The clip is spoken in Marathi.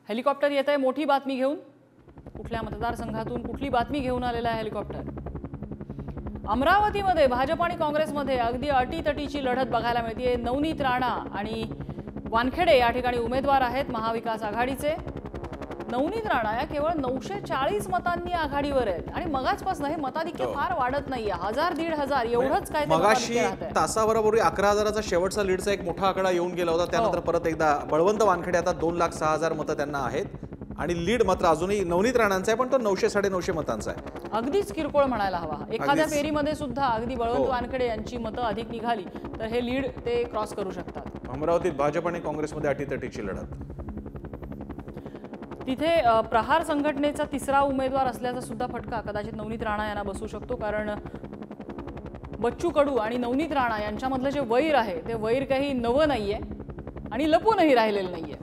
हेलिकॉप्टर येत आहे मोठी बातमी घेऊन। कुठल्या मतदारसंघातून कुठली बातमी घेऊन आलेला आहे हेलिकॉप्टर? अमरावतीमध्ये भाजप आणि काँग्रेसमध्ये अगदी अटीतटीची लढत बघायला मिळते। नवनीत राणा आणि वानखेडे या ठिकाणी उमेदवार आहेत महाविकास आघाडीचे। नवनीत राणा या केवळ 940 मतांनी आघाडीवर आहेत आणि मगाचपासून हे मताधिक्य फार वाढत नाहीये। 1000-1500 एवढंच काय ते मगाशी तासाभरापूर्वी 11,000चा शेवटचा लीडचा एक मोठा आकडा येऊन गेला होता। त्यानंतर परत एकदा बळवंत वानखेडे आता 2,06,000 मतं त्यांना आहेत आणि लीड मात्र अजूनही नवनीत राणांचा आहे, पण तो 900-950 मतांचा आहे। अगदीच किरकोळ म्हणायला हवा। एखाद्या फेरीमध्ये सुद्धा अगदी बळवंत वानखेडे यांची मतं अधिक निघाली तर हे लीड ते क्रॉस करू शकतात। अमरावतीत भाजप आणि काँग्रेसमध्ये अटीतटीची लढत। तिथे प्रहार संघटनेचा तिसरा उमेदवार असल्याचा सुद्धा फटका कदाचित नवनीत राणा यांना बसू शकतो, कारण बच्चू कडू आणि नवनीत राणा यांच्यामधलं जे वैर आहे ते वैर काही नवं नाहीये आणि लपूनही राहिलेलं नाहीये।